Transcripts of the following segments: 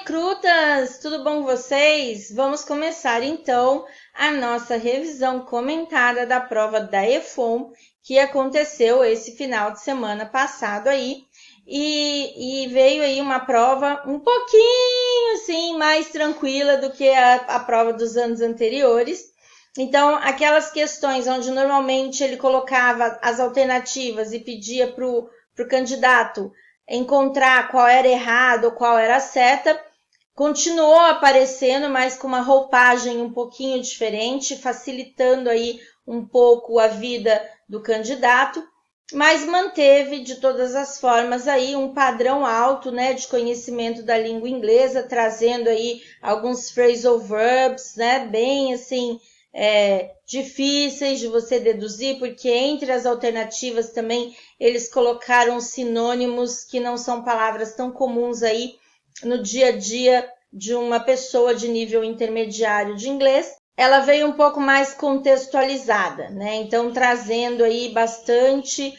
recrutas! Tudo bom com vocês? Vamos começar então a nossa revisão comentada da prova da EFOM, que aconteceu esse final de semana passado aí. E veio aí uma prova um pouquinho assim mais tranquila do que a prova dos anos anteriores. Então, aquelas questões onde normalmente ele colocava as alternativas e pedia para o candidato encontrar qual era errado ou qual era certa, continuou aparecendo, mas com uma roupagem um pouquinho diferente, facilitando aí um pouco a vida do candidato, mas manteve de todas as formas aí um padrão alto, né, de conhecimento da língua inglesa, trazendo aí alguns phrasal verbs, né, bem assim, difíceis de você deduzir, porque entre as alternativas também eles colocaram sinônimos que não são palavras tão comuns aí no dia a dia de uma pessoa de nível intermediário de inglês. Ela veio um pouco mais contextualizada, né? Então trazendo aí bastante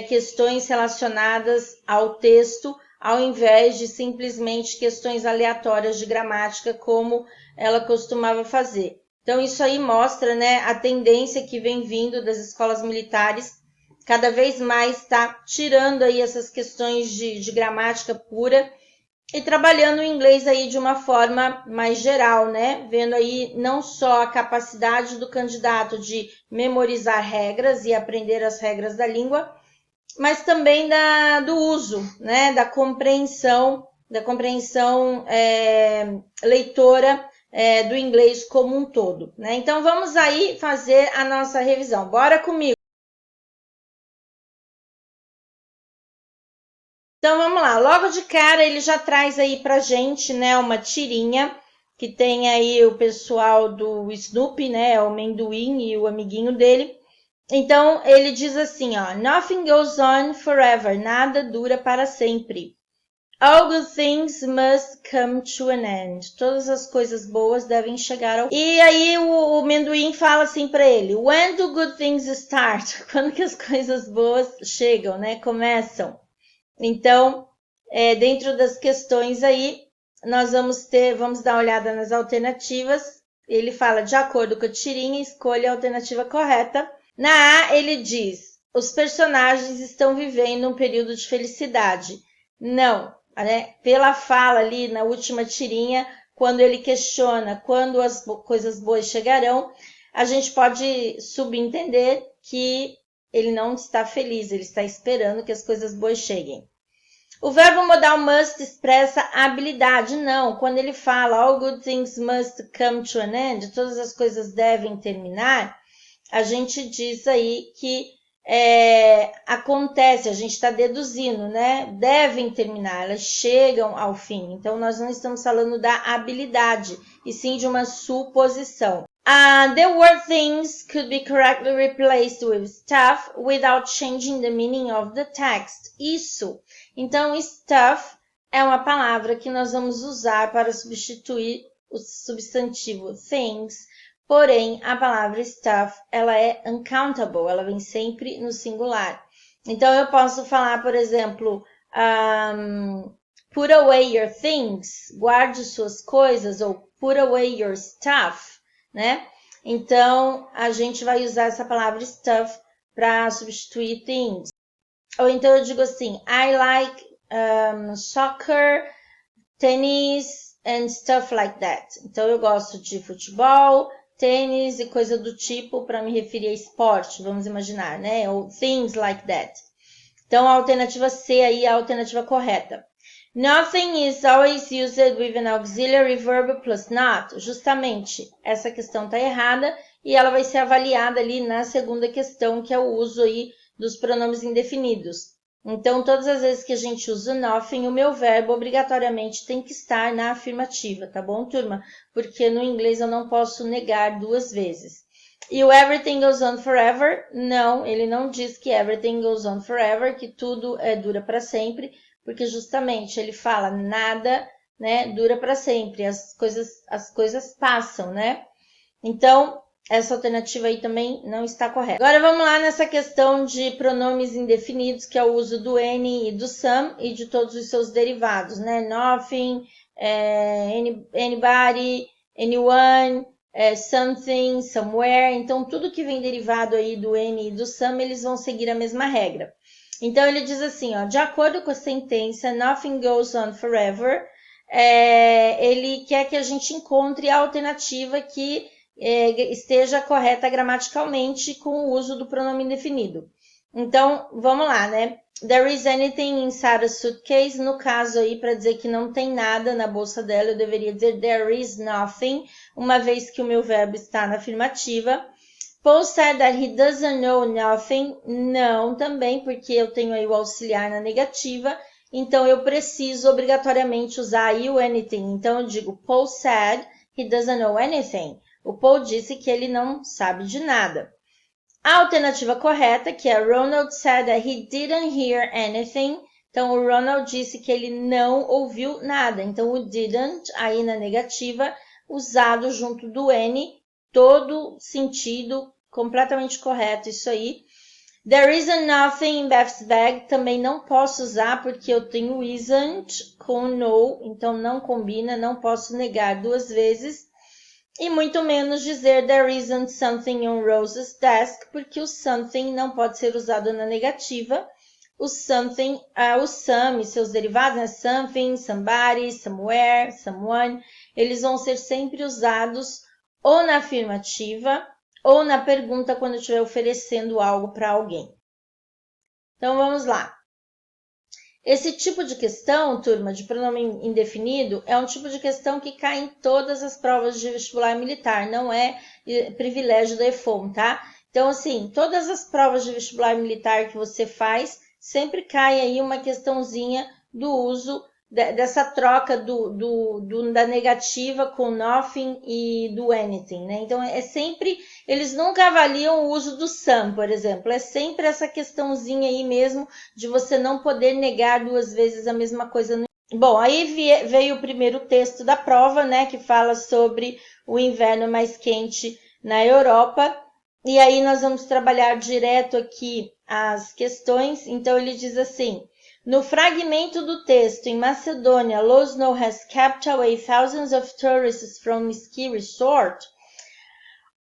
questões relacionadas ao texto, ao invés de simplesmente questões aleatórias de gramática, como ela costumava fazer. Então, isso aí mostra, né, a tendência que vem vindo das escolas militares, cada vez mais está tirando aí essas questões de gramática pura e trabalhando o inglês aí de uma forma mais geral, né? Vendo aí não só a capacidade do candidato de memorizar regras e aprender as regras da língua, mas também do uso, né? Da compreensão leitora do inglês como um todo, né? Então, vamos aí fazer a nossa revisão. Bora comigo! Então, vamos lá. Logo de cara, ele já traz aí pra gente, né, uma tirinha que tem aí o pessoal do Snoopy, né, o amendoim e o amiguinho dele. Então, ele diz assim, ó, Nothing goes on forever, nada dura para sempre. All good things must come to an end. Todas as coisas boas devem chegar ao... E aí o amendoim fala assim para ele, When do good things start? Quando que as coisas boas chegam, né? Começam. Então, dentro das questões aí, nós vamos dar uma olhada nas alternativas. Ele fala, de acordo com a tirinha, escolha a alternativa correta. Na A, ele diz, os personagens estão vivendo um período de felicidade. Não, né? Pela fala ali na última tirinha, quando ele questiona quando as coisas boas chegarão, a gente pode subentender que ele não está feliz, ele está esperando que as coisas boas cheguem. O verbo modal must expressa habilidade. Não, quando ele fala all good things must come to an end, todas as coisas devem terminar, a gente diz aí que acontece, a gente está deduzindo, né? Devem terminar, elas chegam ao fim. Então, nós não estamos falando da habilidade, e sim de uma suposição. The word things could be correctly replaced with stuff without changing the meaning of the text. Isso. Então, stuff é uma palavra que nós vamos usar para substituir o substantivo things. Porém, a palavra stuff, ela é uncountable, ela vem sempre no singular. Então, eu posso falar, por exemplo, put away your things, guarde suas coisas, ou put away your stuff, né? Então, a gente vai usar essa palavra stuff para substituir things. Ou então eu digo assim, I like soccer, tennis and stuff like that. Então, eu gosto de futebol, tênis e coisa do tipo para me referir a esporte, vamos imaginar, né? Ou things like that. Então, a alternativa C aí é a alternativa correta. Nothing is always used with an auxiliary verb plus not. Justamente, essa questão está errada e ela vai ser avaliada ali na segunda questão, que é o uso aí dos pronomes indefinidos. Então, todas as vezes que a gente usa nothing, o meu verbo obrigatoriamente tem que estar na afirmativa, tá bom, turma? Porque no inglês eu não posso negar duas vezes. E o everything goes on forever, não, ele não diz que everything goes on forever, que tudo dura para sempre, porque justamente ele fala nada, né, dura para sempre, as coisas passam, né? Então, essa alternativa aí também não está correta. Agora vamos lá nessa questão de pronomes indefinidos, que é o uso do any e do some e de todos os seus derivados, né? Nothing, anybody, anyone, something, somewhere. Então, tudo que vem derivado aí do any e do some, eles vão seguir a mesma regra. Então, ele diz assim, ó, de acordo com a sentença nothing goes on forever, ele quer que a gente encontre a alternativa que esteja correta gramaticalmente com o uso do pronome indefinido. Então, vamos lá, né? There is anything inside a suitcase. No caso aí, para dizer que não tem nada na bolsa dela, eu deveria dizer there is nothing, uma vez que o meu verbo está na afirmativa. Paul said that he doesn't know nothing. Não, também, porque eu tenho aí o auxiliar na negativa. Então, eu preciso obrigatoriamente usar aí o anything. Então, eu digo, Paul said he doesn't know anything. O Paul disse que ele não sabe de nada. A alternativa correta, que é Ronald said that he didn't hear anything. Então, o Ronald disse que ele não ouviu nada. Então, o didn't, aí na negativa, usado junto do N, todo sentido, completamente correto isso aí. There isn't nothing in Beth's bag, também não posso usar porque eu tenho isn't com no, então não combina, não posso negar duas vezes. E muito menos dizer there isn't something on Rose's desk, porque o something não pode ser usado na negativa. O something, o some e seus derivados, né? Something, somebody, somewhere, someone, eles vão ser sempre usados ou na afirmativa ou na pergunta quando eu estiver oferecendo algo para alguém. Então, vamos lá. Esse tipo de questão, turma, de pronome indefinido, é um tipo de questão que cai em todas as provas de vestibular militar, não é privilégio da EFOM, tá? Então, assim, todas as provas de vestibular militar que você faz, sempre cai aí uma questãozinha do uso dessa troca da negativa com nothing e do anything, né? Então, eles nunca avaliam o uso do some, por exemplo. É sempre essa questãozinha aí mesmo de você não poder negar duas vezes a mesma coisa. Bom, aí veio o primeiro texto da prova, né? Que fala sobre o inverno mais quente na Europa. E aí nós vamos trabalhar direto aqui as questões. Então, ele diz assim... No fragmento do texto, em Macedônia, Losno has kept away thousands of tourists from ski resort.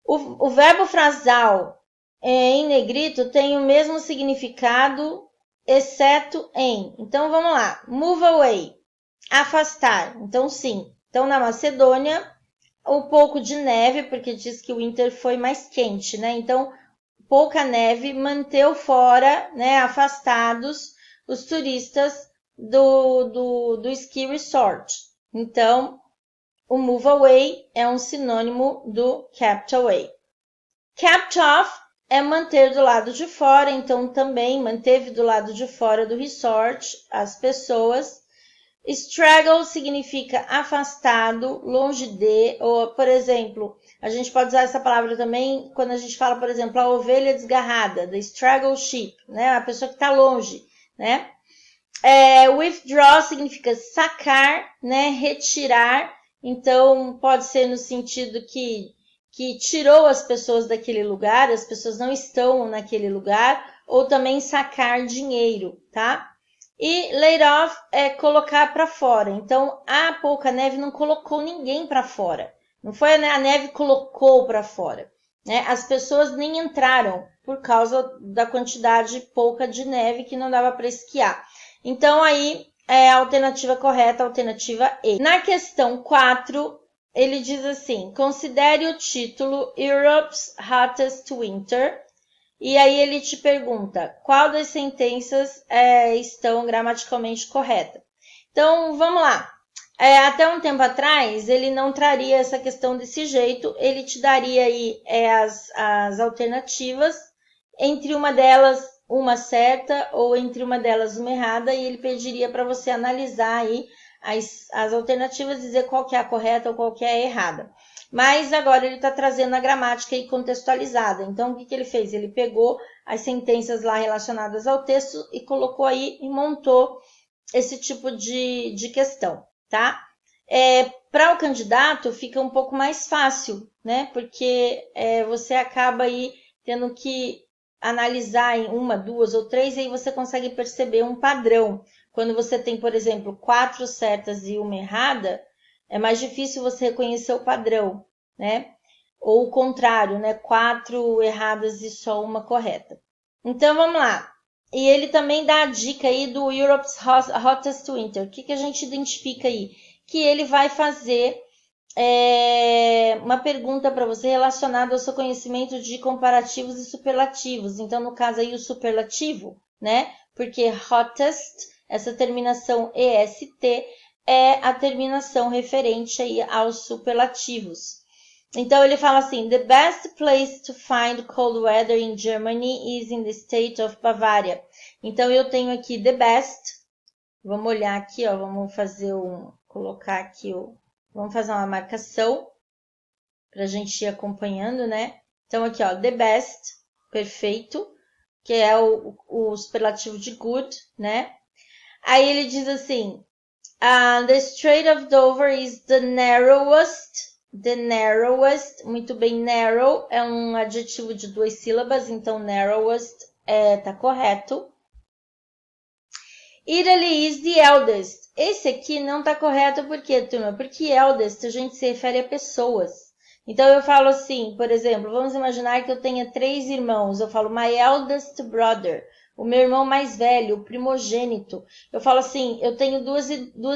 O verbo frasal em negrito tem o mesmo significado, exceto em. Então, vamos lá. Move away, afastar. Então, sim. Então, na Macedônia, um pouco de neve, porque diz que o winter foi mais quente, né? Então, pouca neve manteve fora, né, afastados, os turistas do ski resort. Então, o move away é um sinônimo do kept away. Kept off é manter do lado de fora, então também manteve do lado de fora do resort as pessoas. Straggle significa afastado, longe de, ou, por exemplo, a gente pode usar essa palavra também quando a gente fala, por exemplo, a ovelha desgarrada, the straggle sheep, né? A pessoa que está longe, né? Withdraw significa sacar, né? Retirar, então pode ser no sentido que tirou as pessoas daquele lugar, as pessoas não estão naquele lugar, ou também sacar dinheiro, tá? E laid off é colocar para fora. Então, a pouca neve não colocou ninguém para fora. Não foi a neve colocou para fora, né? As pessoas nem entraram por causa da quantidade pouca de neve que não dava para esquiar. Então, aí é a alternativa correta, a alternativa E. Na questão 4, ele diz assim, considere o título Europe's Hottest Winter. E aí ele te pergunta, qual das sentenças estão gramaticalmente corretas? Então, vamos lá. Até um tempo atrás, ele não traria essa questão desse jeito, ele te daria aí as alternativas, entre uma delas uma certa ou entre uma delas uma errada, e ele pediria para você analisar aí as alternativas, dizer qual que é a correta ou qual que é a errada. Mas agora ele está trazendo a gramática aí contextualizada. Então, o que ele fez? Ele pegou as sentenças lá relacionadas ao texto e colocou aí e montou esse tipo de questão, tá? Para o candidato fica um pouco mais fácil, né? Porque você acaba aí tendo que analisar em uma, duas ou três, e aí você consegue perceber um padrão. Quando você tem, por exemplo, 4 certas e uma errada, é mais difícil você reconhecer o padrão, né? Ou o contrário, né? 4 erradas e só uma correta. Então, vamos lá. E ele também dá a dica aí do Europe's Hottest Winter. O que a gente identifica aí? Que ele vai fazer uma pergunta para você relacionada ao seu conhecimento de comparativos e superlativos. Então, no caso aí, o superlativo, né? Porque hottest, essa terminação EST, é a terminação referente aí aos superlativos. Então, ele fala assim, the best place to find cold weather in Germany is in the state of Bavaria. Então, eu tenho aqui the best. Vamos olhar aqui, ó, vamos fazer colocar aqui vamos fazer uma marcação para a gente ir acompanhando, né? Então, aqui, ó, the best, perfeito, que é o superlativo de good, né? Aí ele diz assim, the Strait of Dover is the narrowest, muito bem, narrow é um adjetivo de 2 sílabas, então narrowest tá correto. Italy is the eldest. Esse aqui não tá correto por quê, turma? Porque eldest a gente se refere a pessoas. Então, eu falo assim, por exemplo, vamos imaginar que eu tenha 3 irmãos. Eu falo my eldest brother, o meu irmão mais velho, o primogênito. Eu falo assim, eu tenho duas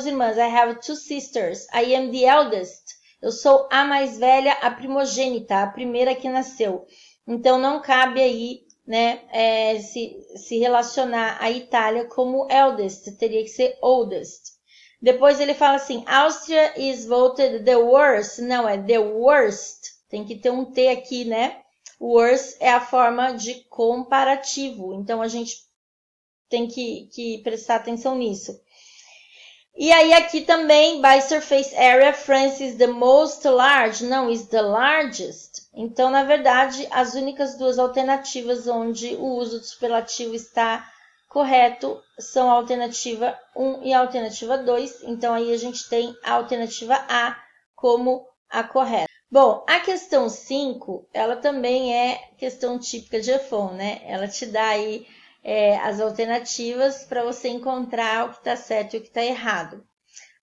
irmãs. I have 2 sisters. I am the eldest. Eu sou a mais velha, a primogênita, a primeira que nasceu. Então, não cabe aí, né, se relacionar a Itália como eldest, teria que ser oldest. Depois ele fala assim, Austria is voted the worst. Não, é the worst. Tem que ter um T aqui, né? Worst é a forma de comparativo. Então, a gente tem que prestar atenção nisso. E aí, aqui também, by surface area, France is the most large. Não, is the largest. Então, na verdade, as únicas 2 alternativas onde o uso do superlativo está correto são a alternativa 1 e a alternativa 2. Então, aí a gente tem a alternativa A como a correta. Bom, a questão 5, ela também é questão típica de EFON, né? Ela te dá aí as alternativas para você encontrar o que está certo e o que está errado.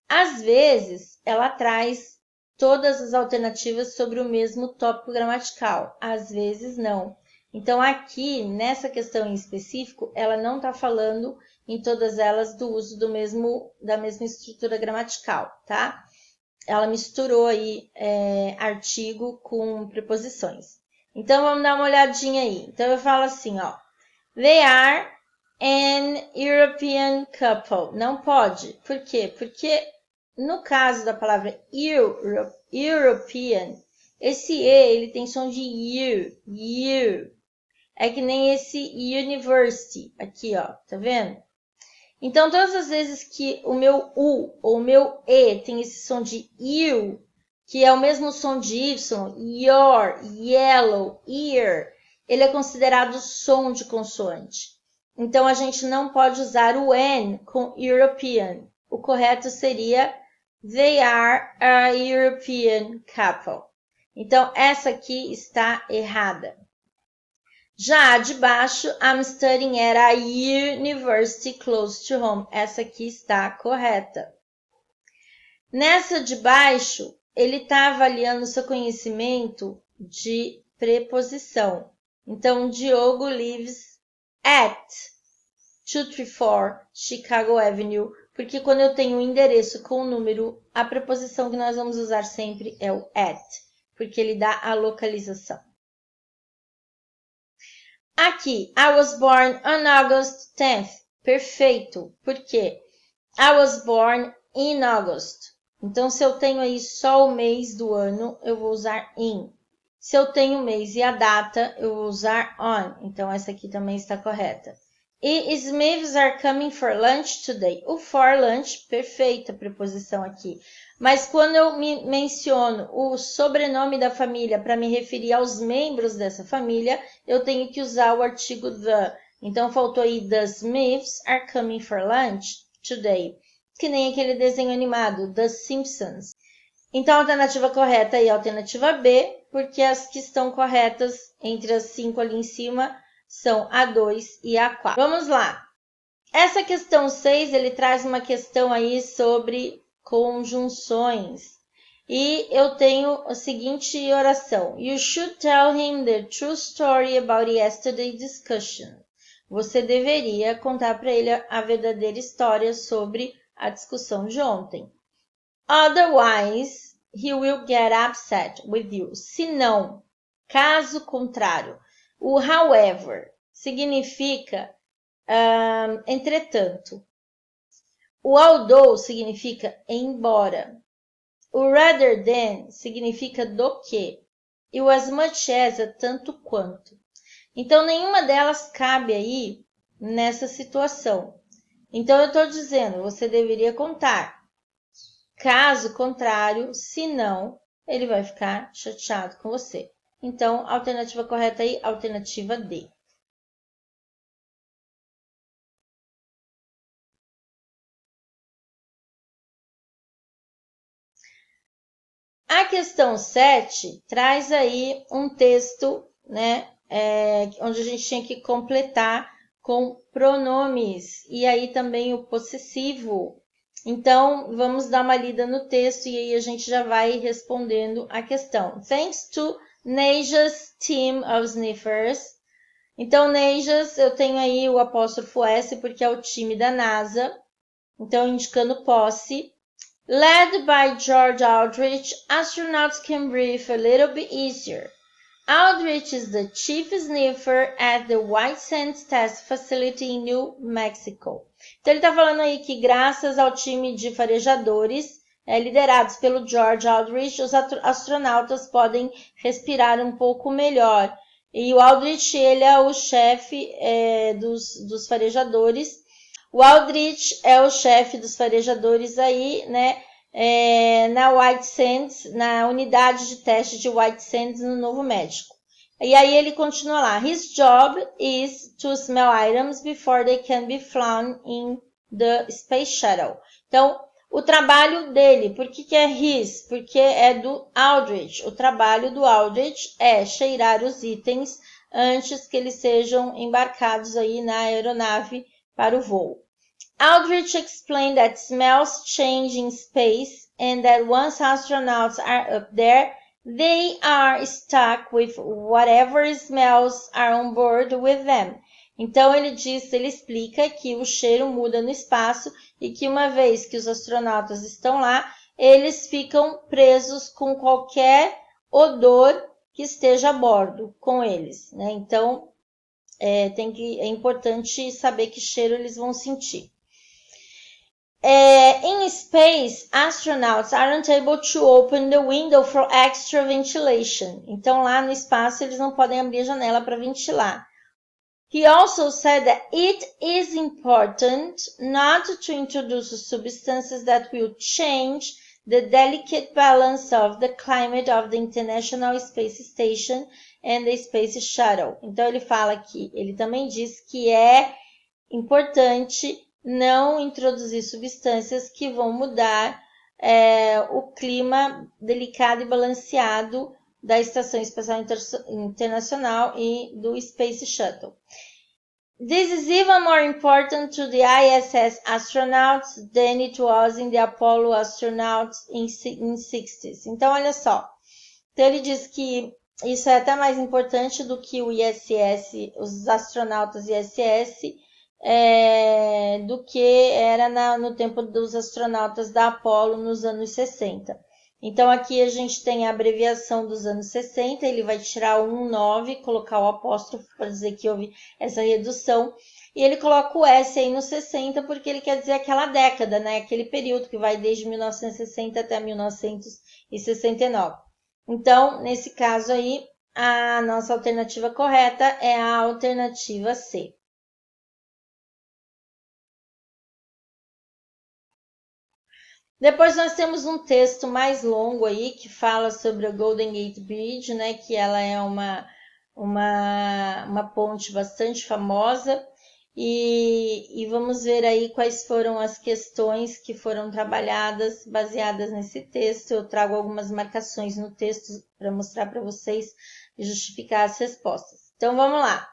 Às vezes, ela traz todas as alternativas sobre o mesmo tópico gramatical, às vezes não. Então, aqui, nessa questão em específico, ela não está falando em todas elas do uso da mesma estrutura gramatical, tá? Ela misturou aí artigo com preposições. Então, vamos dar uma olhadinha aí. Então, eu falo assim, ó. They are an European couple. Não pode. Por quê? Porque no caso da palavra European, esse E, ele tem som de you. É que nem esse university aqui, ó. Tá vendo? Então, todas as vezes que o meu U ou o meu E tem esse som de you, que é o mesmo som de Y, your, yellow, ear, ele é considerado som de consoante. Então, a gente não pode usar o N com European. O correto seria they are a European couple. Então, essa aqui está errada. Já a de baixo, I'm studying at a university close to home. Essa aqui está correta. Nessa de baixo, ele está avaliando o seu conhecimento de preposição. Então, Diogo lives at 234 Chicago Avenue, porque quando eu tenho um endereço com o número, a preposição que nós vamos usar sempre é o at, porque ele dá a localização. Aqui, I was born on August 10th. Perfeito. Por quê? I was born in August. Então, se eu tenho aí só o mês do ano, eu vou usar in. Se eu tenho o mês e a data, eu vou usar on. Então, essa aqui também está correta. E Smiths are coming for lunch today. O for lunch, perfeita preposição aqui. Mas quando eu menciono o sobrenome da família para me referir aos membros dessa família, eu tenho que usar o artigo the. Então, faltou aí the Smiths are coming for lunch today. que nem aquele desenho animado, The Simpsons. Então, a alternativa correta aí é a alternativa B, porque as que estão corretas entre as 5 ali em cima são a 2 e a 4. Vamos lá. Essa questão 6, ele traz uma questão aí sobre conjunções. E eu tenho a seguinte oração. You should tell him the true story about yesterday's discussion. Você deveria contar para ele a verdadeira história sobre a discussão de ontem. Otherwise, he will get upset with you. Se não, caso contrário. O however significa entretanto. O although significa embora. O rather than significa do que. E o as much as é tanto quanto. Então, nenhuma delas cabe aí nessa situação. Então, eu estou dizendo, você deveria contar. Caso contrário, se não, ele vai ficar chateado com você. Então, a alternativa correta aí, alternativa D. A questão 7 traz aí um texto, né, onde a gente tinha que completar com pronomes e aí também o possessivo. Então, vamos dar uma lida no texto e aí a gente já vai respondendo a questão. Thanks to NASA's team of sniffers. Então, NASA's, eu tenho aí o apóstrofo S porque é o time da NASA. Então, indicando posse. Led by George Aldrich, astronauts can breathe a little bit easier. Aldrich is the chief sniffer at the White Sands Test Facility in New Mexico. Então, ele está falando aí que graças ao time de farejadores, liderados pelo George Aldrich, os astronautas podem respirar um pouco melhor. E o Aldrich, ele é o chefe dos farejadores. O Aldrich é o chefe dos farejadores aí, né? Na White Sands, na unidade de teste de White Sands no Novo México. E aí ele continua lá. His job is to smell items before they can be flown in the Space Shuttle. Então, o trabalho dele, por que é his? Porque é do Aldrich. O trabalho do Aldrich é cheirar os itens antes que eles sejam embarcados aí na aeronave para o voo. Aldrich explained that smells change in space and that once astronauts are up there, they are stuck with whatever smells are on board with them. Então, ele explica que o cheiro muda no espaço e que uma vez que os astronautas estão lá, eles ficam presos com qualquer odor que esteja a bordo com eles, né? Então, é importante saber que cheiro eles vão sentir. In space, astronauts aren't able to open the window for extra ventilation. Então, lá no espaço, eles não podem abrir a janela para ventilar. He also said that it is important not to introduce substances that will change the delicate balance of the climate of the International Space Station and the Space Shuttle. Então, ele também diz que é importante não introduzir substâncias que vão mudar o clima delicado e balanceado da Estação Espacial Internacional e do Space Shuttle. This is even more important to the ISS astronauts than it was in the Apollo astronauts in 60s. Então, olha só. Então, ele diz que isso é até mais importante do que o ISS, os astronautas ISS, do que era no tempo dos astronautas da Apollo nos anos 60. Então, aqui a gente tem a abreviação dos anos 60, ele vai tirar o 19, colocar o apóstrofo para dizer que houve essa redução, e ele coloca o S aí no 60 porque ele quer dizer aquela década, né? Aquele período que vai desde 1960 até 1969. Então, nesse caso aí, a nossa alternativa correta é a alternativa C. Depois nós temos um texto mais longo aí que fala sobre a Golden Gate Bridge, né, que ela é uma ponte bastante famosa. E vamos ver aí quais foram as questões que foram trabalhadas baseadas nesse texto. Eu trago algumas marcações no texto para mostrar para vocês e justificar as respostas. Então, vamos lá.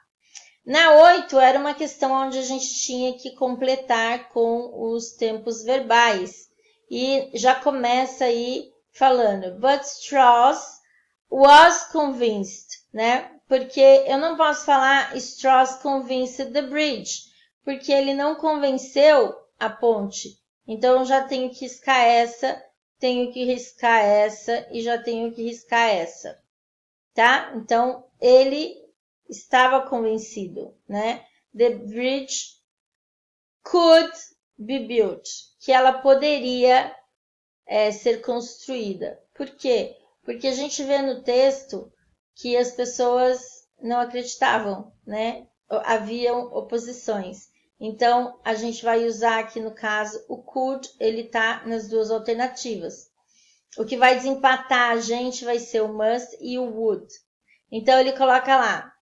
Na 8, era uma questão onde a gente tinha que completar com os tempos verbais. E já começa aí falando, but Strauss was convinced, né? Porque eu não posso falar Strauss convinced the bridge, porque ele não convenceu a ponte. Então, eu já tenho que riscar essa, tenho que riscar essa e já tenho que riscar essa, tá? Então, ele estava convencido, né? The bridge could be built, que ela poderia ser construída. Por quê? Porque a gente vê no texto que as pessoas não acreditavam, né? Haviam oposições. Então, a gente vai usar aqui no caso o could, ele tá nas duas alternativas. O que vai desempatar a gente vai ser o must e o would. Então, ele coloca lá,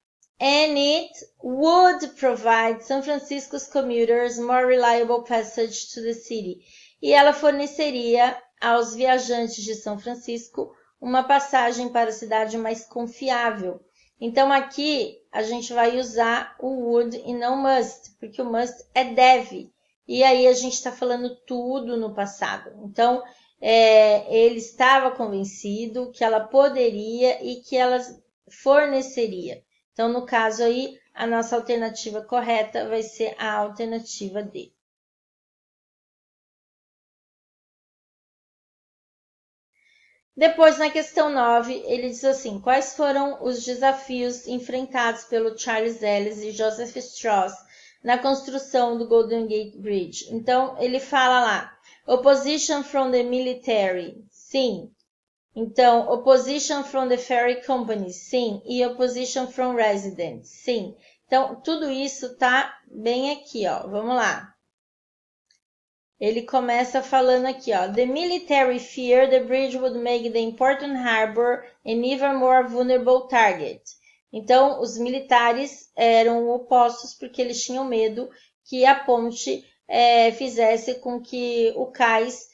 and it would provide San Francisco's commuters more reliable passage to the city. E ela forneceria aos viajantes de São Francisco uma passagem para a cidade mais confiável. Então, aqui a gente vai usar o would e não must, porque o must é deve. E aí a gente está falando tudo no passado. Então, ele estava convencido que ela poderia e que ela forneceria. Então, no caso aí, a nossa alternativa correta vai ser a alternativa D. Depois, na questão 9, ele diz assim, quais foram os desafios enfrentados pelo Charles Ellis e Joseph Strauss na construção do Golden Gate Bridge? Então, ele fala lá, opposition from the military, sim. Então, opposition from the ferry companies, sim. E opposition from residents, sim. Então, tudo isso tá bem aqui, ó. Vamos lá. Ele começa falando aqui, ó. The military feared the bridge would make the important harbor an even more vulnerable target. Então, os militares eram opostos porque eles tinham medo que a ponte fizesse com que o cais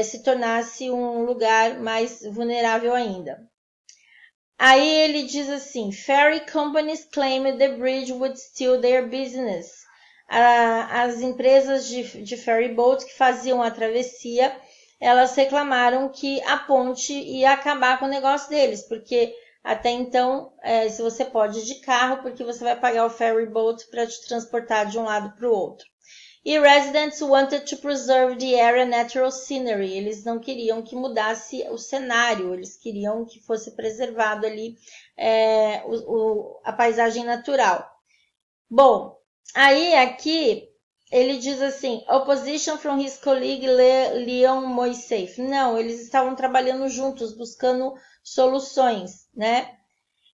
se tornasse um lugar mais vulnerável ainda. Aí ele diz assim, ferry companies claimed the bridge would steal their business. As empresas de ferry boat que faziam a travessia, elas reclamaram que a ponte ia acabar com o negócio deles, porque até então, se você pode ir de carro, porque você vai pagar o ferry boat para te transportar de um lado para o outro. E residents wanted to preserve the area natural scenery. Eles não queriam que mudasse o cenário, eles queriam que fosse preservado ali a paisagem natural. Bom, aí aqui ele diz assim, opposition from his colleague Leon Moisseif. Não, eles estavam trabalhando juntos, buscando soluções, né?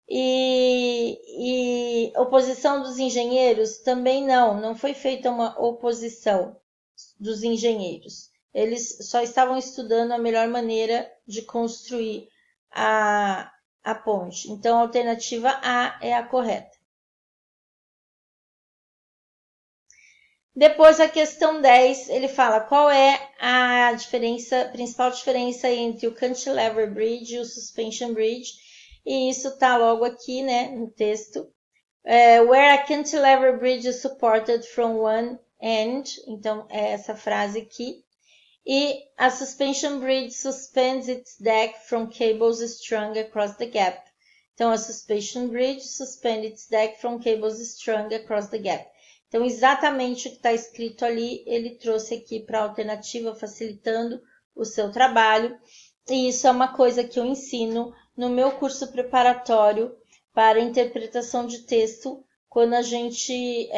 E oposição dos engenheiros também não foi feita uma oposição dos engenheiros. Eles só estavam estudando a melhor maneira de construir a ponte. Então, a alternativa A é a correta. Depois, a questão 10, ele fala qual é a principal diferença entre o Cantilever Bridge e o Suspension Bridge. E isso está logo aqui, né, no texto. Where a cantilever bridge is supported from one end. Então, é essa frase aqui. E a suspension bridge suspends its deck from cables strung across the gap. Então, a suspension bridge suspends its deck from cables strung across the gap. Então, exatamente o que está escrito ali, ele trouxe aqui para a alternativa, facilitando o seu trabalho. E isso é uma coisa que eu ensino no meu curso preparatório para interpretação de texto, quando a gente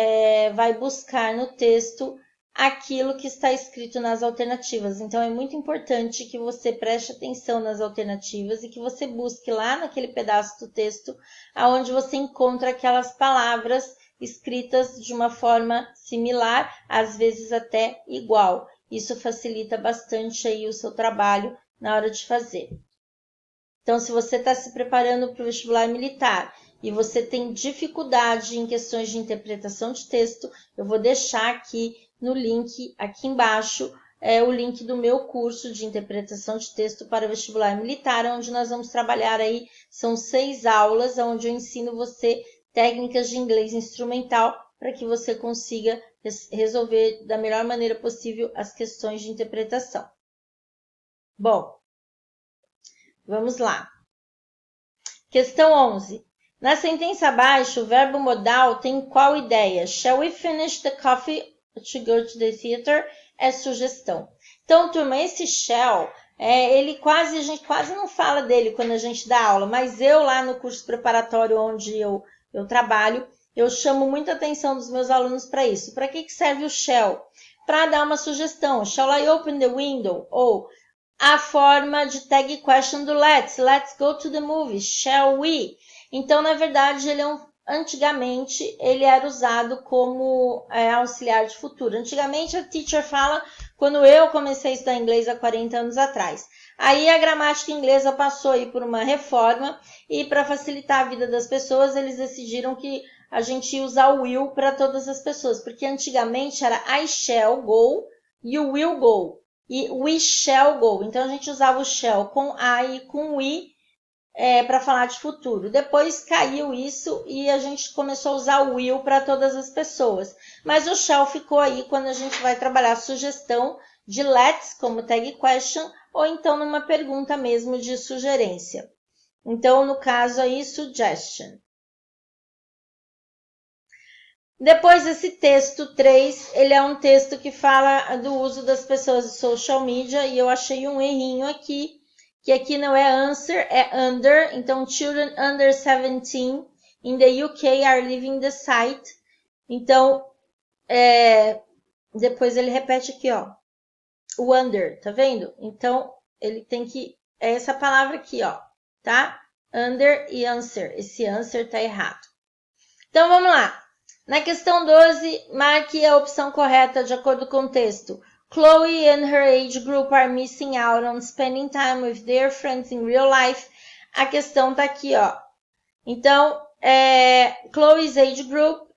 vai buscar no texto aquilo que está escrito nas alternativas. Então, é muito importante que você preste atenção nas alternativas e que você busque lá naquele pedaço do texto onde você encontra aquelas palavras escritas de uma forma similar, às vezes até igual. Isso facilita bastante aí o seu trabalho na hora de fazer. Então, se você está se preparando para o vestibular militar e você tem dificuldade em questões de interpretação de texto, eu vou deixar aqui no link, aqui embaixo, o link do meu curso de interpretação de texto para vestibular militar, onde nós vamos trabalhar aí, são 6 aulas, onde eu ensino você técnicas de inglês instrumental para que você consiga resolver da melhor maneira possível as questões de interpretação. Bom, vamos lá. Questão 11. Na sentença abaixo, o verbo modal tem qual ideia? Shall we finish the coffee to go to the theater? É sugestão. Então, turma, esse shall, a gente quase não fala dele quando a gente dá aula, mas eu lá no curso preparatório onde eu trabalho, eu chamo muita atenção dos meus alunos para isso. Para que serve o shall? Para dar uma sugestão. Shall I open the window? Ou a forma de tag question do let's go to the movie, shall we? Então, na verdade, antigamente, ele era usado como auxiliar de futuro. Antigamente, a teacher fala, quando eu comecei a estudar inglês há 40 anos atrás. Aí, a gramática inglesa passou aí por uma reforma e, para facilitar a vida das pessoas, eles decidiram que a gente ia usar o will para todas as pessoas, porque antigamente era I shall go e you will go. E we shall go. Então, a gente usava o shall com I e com we para falar de futuro. Depois caiu isso e a gente começou a usar o will para todas as pessoas. Mas o shall ficou aí quando a gente vai trabalhar a sugestão de let's como tag question ou então numa pergunta mesmo de sugerência. Então, no caso aí, suggestion. Depois, esse texto 3, ele é um texto que fala do uso das pessoas de social media e eu achei um errinho aqui, que aqui não é answer, é under. Então, children under 17 in the UK are leaving the site. Então, depois ele repete aqui, ó, o under, tá vendo? Então, ele tem que, é essa palavra aqui, ó, tá? Under e answer, esse answer tá errado. Então, vamos lá. Na questão 12, marque a opção correta de acordo com o texto. Chloe and her age group are missing out on spending time with their friends in real life. A questão tá aqui, ó. Então, Chloe's age group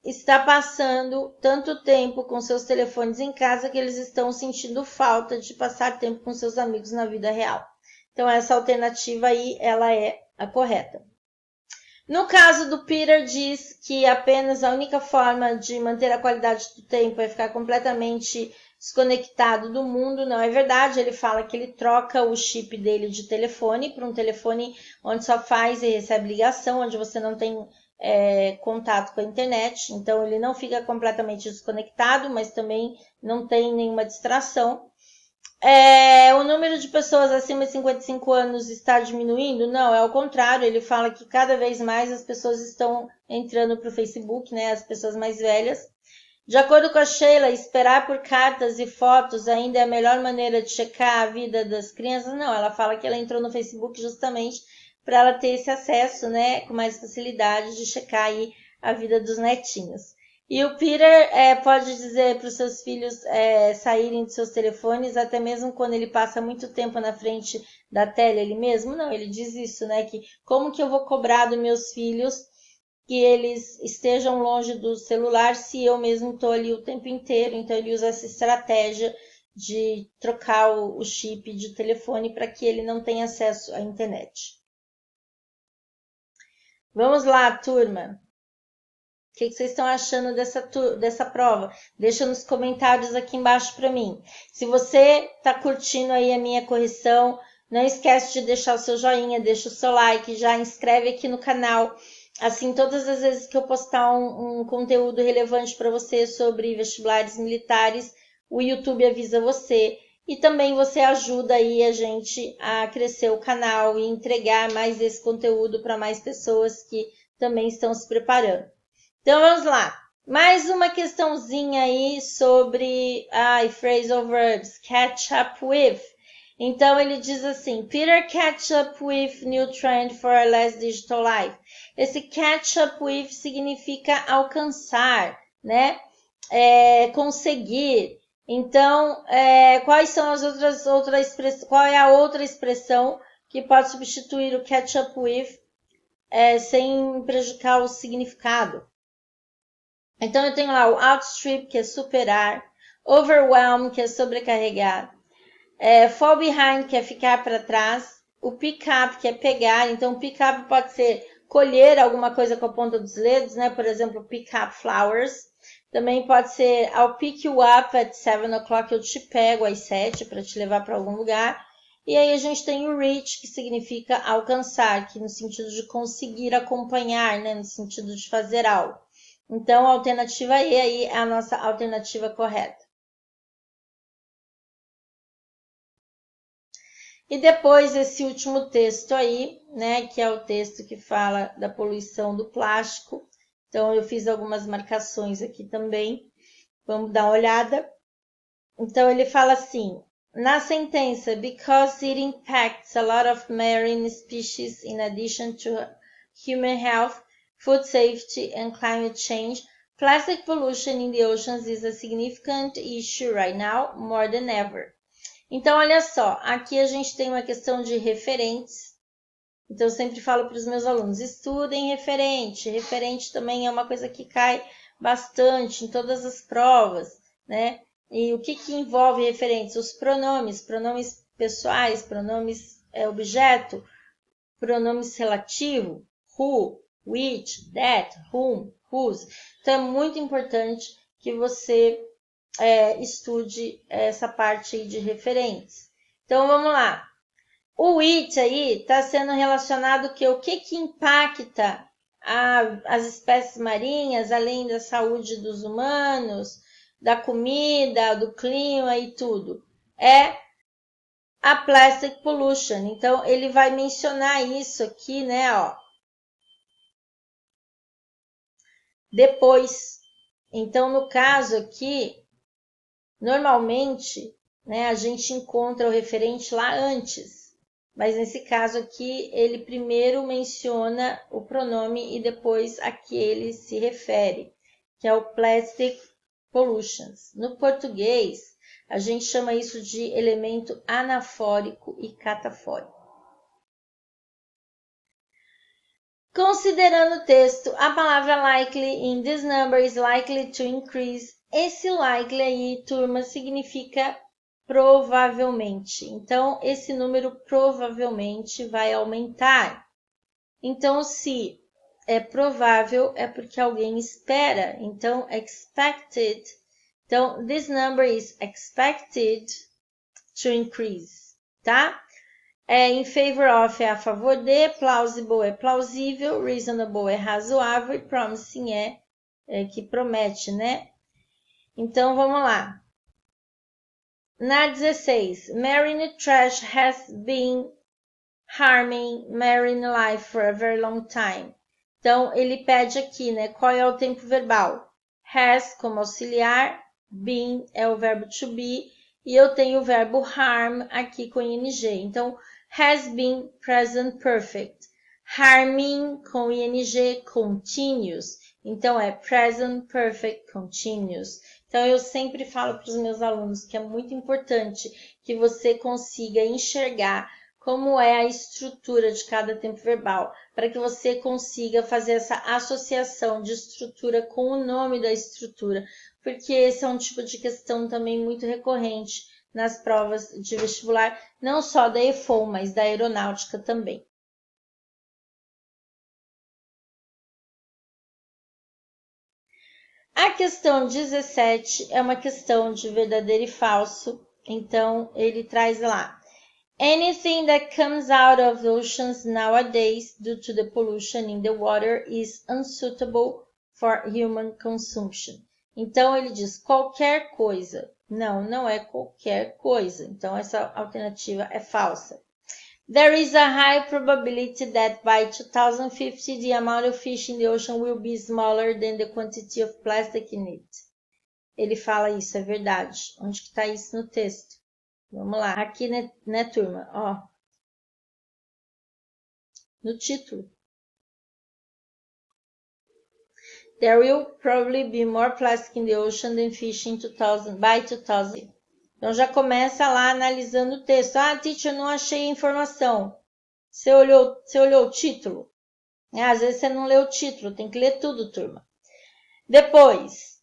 está passando tanto tempo com seus telefones em casa que eles estão sentindo falta de passar tempo com seus amigos na vida real. Então, essa alternativa aí, ela é a correta. No caso do Peter, diz que apenas a única forma de manter a qualidade do tempo é ficar completamente desconectado do mundo. Não é verdade, ele fala que ele troca o chip dele de telefone para um telefone onde só faz e recebe ligação, onde você não tem contato com a internet. Então, ele não fica completamente desconectado, mas também não tem nenhuma distração. O número de pessoas acima de 55 anos está diminuindo? Não, é ao contrário. Ele fala que cada vez mais as pessoas estão entrando para o Facebook, né? As pessoas mais velhas. De acordo com a Sheila, esperar por cartas e fotos ainda é a melhor maneira de checar a vida das crianças? Não, ela fala que ela entrou no Facebook justamente para ela ter esse acesso, né? Com mais facilidade de checar aí a vida dos netinhos. E o Peter pode dizer para os seus filhos saírem de seus telefones, até mesmo quando ele passa muito tempo na frente da tela ele mesmo? Não, ele diz isso, né? Que como que eu vou cobrar dos meus filhos que eles estejam longe do celular se eu mesmo estou ali o tempo inteiro? Então, ele usa essa estratégia de trocar o chip de telefone para que ele não tenha acesso à internet. Vamos lá, turma. O que vocês estão achando dessa prova? Deixa nos comentários aqui embaixo para mim. Se você está curtindo aí a minha correção, não esquece de deixar o seu joinha, deixa o seu like, já inscreve aqui no canal. Assim, todas as vezes que eu postar um conteúdo relevante para você sobre vestibulares militares, o YouTube avisa você. E também você ajuda aí a gente a crescer o canal e entregar mais esse conteúdo para mais pessoas que também estão se preparando. Então, vamos lá. Mais uma questãozinha aí sobre phrasal verbs. Catch up with. Então, ele diz assim, Peter catch up with new trend for a less digital life. Esse catch up with significa alcançar, né? Conseguir. Então, quais são as outras expressões? Qual é a outra expressão que pode substituir o catch up with sem prejudicar o significado. Então, eu tenho lá o outstrip, que é superar, overwhelm, que é sobrecarregar, fall behind, que é ficar para trás, o pick up, que é pegar. Então, pick up pode ser colher alguma coisa com a ponta dos dedos, né? Por exemplo, pick up flowers. Também pode ser I'll pick you up at 7 o'clock, eu te pego às 7 para te levar para algum lugar. E aí a gente tem o reach, que significa alcançar, que no sentido de conseguir acompanhar, né? No sentido de fazer algo. Então, a alternativa E aí é a nossa alternativa correta. E depois esse último texto aí, né, que é o texto que fala da poluição do plástico. Então, eu fiz algumas marcações aqui também. Vamos dar uma olhada. Então, ele fala assim, na sentença, because it impacts a lot of marine species in addition to human health, food safety and climate change, plastic pollution in the oceans is a significant issue right now, more than ever. Então, olha só, aqui a gente tem uma questão de referentes. Então, eu sempre falo para os meus alunos, estudem referente. Referente também é uma coisa que cai bastante em todas as provas, né? E o que envolve referentes? Os pronomes pessoais, pronomes objeto, pronomes relativo, who, which, that, whom, whose. Então, é muito importante que você estude essa parte aí de referentes. Então, vamos lá. O it aí está sendo relacionado o que impacta as espécies marinhas, além da saúde dos humanos, da comida, do clima e tudo. É a plastic pollution. Então, ele vai mencionar isso aqui, né, ó. Depois. Então, no caso aqui, normalmente, né, a gente encontra o referente lá antes, mas nesse caso aqui, ele primeiro menciona o pronome e depois a que ele se refere, que é o plastic pollutions. No português, a gente chama isso de elemento anafórico e catafórico. Considerando o texto, a palavra likely in this number is likely to increase. Esse likely aí, turma, significa provavelmente. Então, esse número provavelmente vai aumentar. Então, se é provável, é porque alguém espera. Então, expected. Então, this number is expected to increase, tá? In favor of é a favor de, plausible é plausível, reasonable é razoável e promising é que promete, né? Então, vamos lá. Na 16, marine trash has been harming marine life for a very long time. Então, ele pede aqui, né? Qual é o tempo verbal? Has como auxiliar, been é o verbo to be, e eu tenho o verbo harm aqui com ing. Então, has been present perfect. Harming com ing continuous. Então, é present perfect continuous. Então, eu sempre falo para os meus alunos que é muito importante que você consiga enxergar como é a estrutura de cada tempo verbal, para que você consiga fazer essa associação de estrutura com o nome da estrutura, porque esse é um tipo de questão também muito recorrente nas provas de vestibular, não só da EFOM, mas da aeronáutica também. A questão 17 é uma questão de verdadeiro e falso, então ele traz lá. Anything that comes out of the oceans nowadays due to the pollution in the water is unsuitable for human consumption. Então, ele diz qualquer coisa. Não, não é qualquer coisa. Então, essa alternativa é falsa. There is a high probability that by 2050 the amount of fish in the ocean will be smaller than the quantity of plastic in it. Ele fala isso, é verdade. Onde que está isso no texto? Vamos lá, aqui, né, turma? Ó, no título. There will probably be more plastic in the ocean than fish in 2000, by 2000. Então, já começa lá analisando o texto. Ah, teacher, não achei a informação. Você olhou o título? Às vezes você não lê o título, tem que ler tudo, turma. Depois,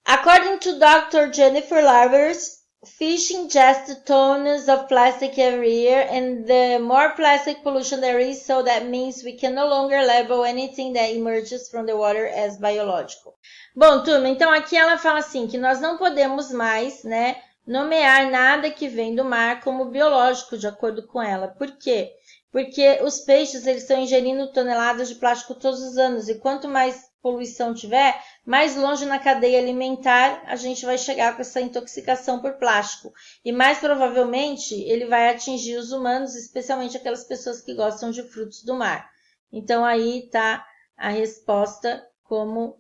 according to Dr. Jennifer Lavers, fish ingest tons of plastic every year, and the more plastic pollution there is, so that means we can no longer label anything that emerges from the water as biological. Bom, turma, então aqui ela fala assim, que nós não podemos mais, né, nomear nada que vem do mar como biológico, de acordo com ela. Por quê? Porque os peixes, eles estão ingerindo toneladas de plástico todos os anos, e quanto mais poluição tiver, mais longe na cadeia alimentar a gente vai chegar com essa intoxicação por plástico. E mais provavelmente ele vai atingir os humanos, especialmente aquelas pessoas que gostam de frutos do mar. Então aí está a resposta como...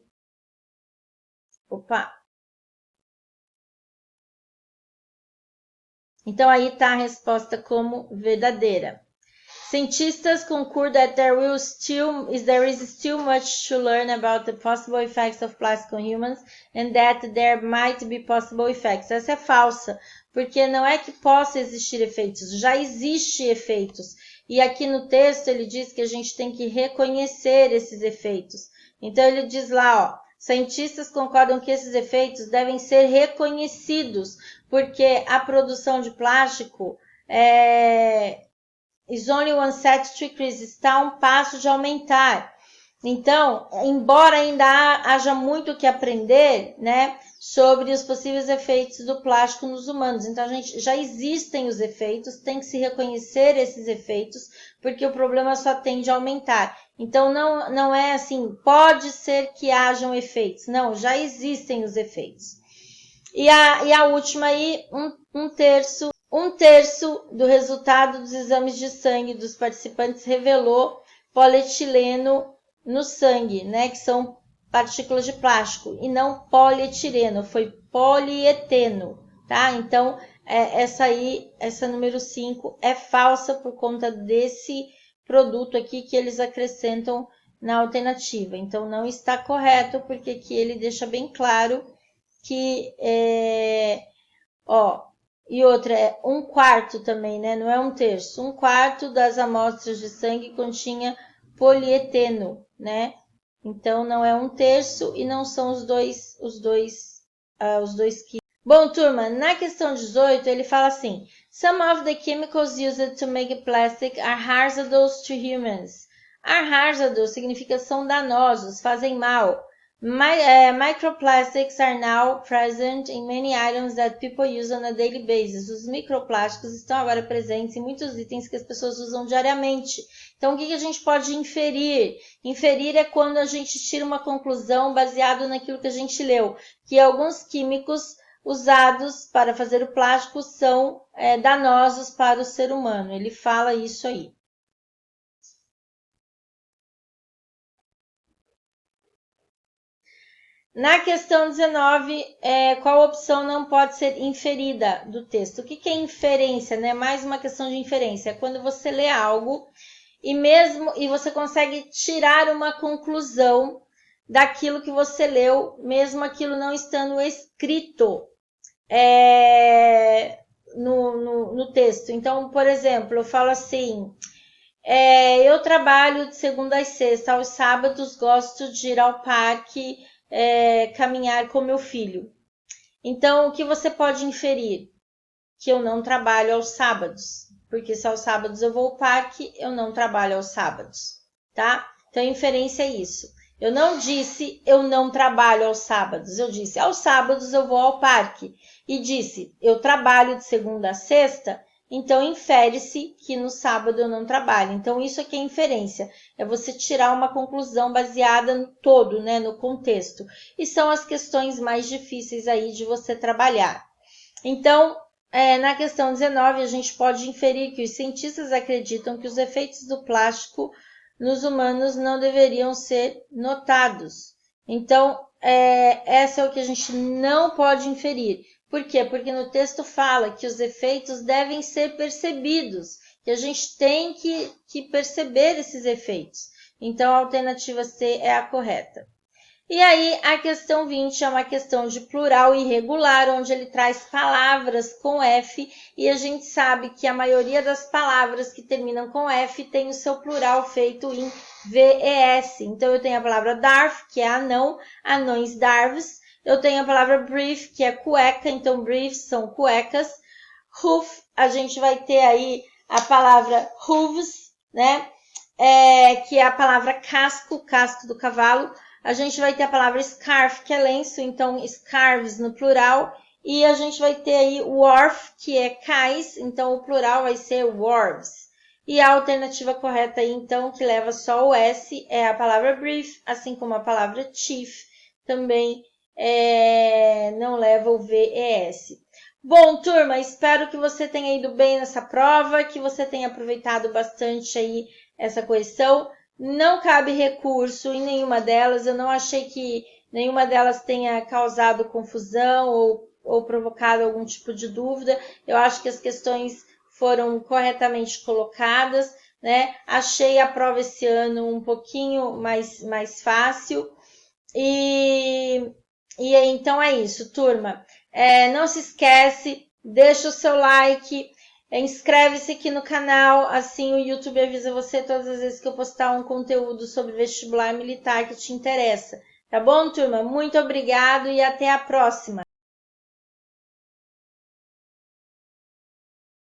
Então aí está a resposta como verdadeira. Cientistas concur that there is still much to learn about the possible effects of plastic on humans and that there might be possible effects. Essa é falsa, porque não é que possa existir efeitos, já existem efeitos. E aqui no texto ele diz que a gente tem que reconhecer esses efeitos. Então ele diz lá, cientistas concordam que esses efeitos devem ser reconhecidos, porque a produção de plástico is only one set to increase, está a um passo de aumentar. Então, embora ainda haja muito que aprender, né, sobre os possíveis efeitos do plástico nos humanos. Então, já existem os efeitos, tem que se reconhecer esses efeitos, porque o problema só tende a aumentar. Então, não é assim, pode ser que hajam efeitos. Não, já existem os efeitos. E a última aí, um terço do resultado dos exames de sangue dos participantes revelou polietileno no sangue, né, que são partículas de plástico, e não polietileno, foi polieteno, tá? Então, essa número 5 é falsa por conta desse produto aqui que eles acrescentam na alternativa. Então, não está correto, porque aqui ele deixa bem claro que e outra é 1/4 também, né? Não é 1/3. 1/4 das amostras de sangue continha polieteno, né? Então, não é 1/3 e não são os dois quilos. Bom, turma, na questão 18, ele fala assim, some of the chemicals used to make plastic are hazardous to humans. Are hazardous significa são danosos, fazem mal. Microplastics are now present in many items that people use on a daily basis. Os microplásticos estão agora presentes em muitos itens que as pessoas usam diariamente. Então, o que a gente pode inferir? Inferir é quando a gente tira uma conclusão baseado naquilo que a gente leu, que alguns químicos usados para fazer o plástico são danosos para o ser humano. Ele fala isso aí. Na questão 19, qual opção não pode ser inferida do texto? O que é inferência, né? Mais uma questão de inferência. É quando você lê algo e você consegue tirar uma conclusão daquilo que você leu, mesmo aquilo não estando escrito no texto. Então, por exemplo, eu falo assim, eu trabalho de segunda a sexta, aos sábados gosto de ir ao parque, caminhar com meu filho. Então, o que você pode inferir? Que eu não trabalho aos sábados, porque se aos sábados eu vou ao parque, eu não trabalho aos sábados, tá? Então, a inferência é isso. Eu não disse eu não trabalho aos sábados, eu disse aos sábados eu vou ao parque. E disse eu trabalho de segunda a sexta, então infere-se que no sábado eu não trabalho. Então, isso aqui é inferência, é você tirar uma conclusão baseada no todo, né, no contexto. E são as questões mais difíceis aí de você trabalhar. Então, na questão 19, a gente pode inferir que os cientistas acreditam que os efeitos do plástico nos humanos não deveriam ser notados. Então, essa é o que a gente não pode inferir. Por quê? Porque no texto fala que os efeitos devem ser percebidos, que a gente tem que perceber esses efeitos. Então, a alternativa C é a correta. E aí, a questão 20 é uma questão de plural irregular, onde ele traz palavras com F, e a gente sabe que a maioria das palavras que terminam com F tem o seu plural feito em VES. Então, eu tenho a palavra darf, que é anão, anões darves. Eu tenho a palavra brief, que é cueca, então briefs são cuecas. Hoof, a gente vai ter aí a palavra hooves, né? Que é a palavra casco, casco do cavalo. A gente vai ter a palavra scarf, que é lenço, então scarves no plural. E a gente vai ter aí wharf, que é cais, então o plural vai ser wharves. E a alternativa correta aí, então, que leva só o S, é a palavra brief, assim como a palavra chief também não leva o VES. Bom, turma, espero que você tenha ido bem nessa prova, que você tenha aproveitado bastante aí essa questão. Não cabe recurso em nenhuma delas, eu não achei que nenhuma delas tenha causado confusão ou provocado algum tipo de dúvida. Eu acho que as questões foram corretamente colocadas, né? Achei a prova esse ano um pouquinho mais fácil. E então é isso, turma. Não se esquece, deixa o seu like, inscreve-se aqui no canal, assim o YouTube avisa você todas as vezes que eu postar um conteúdo sobre vestibular militar que te interessa. Tá bom, turma? Muito obrigado e até a próxima!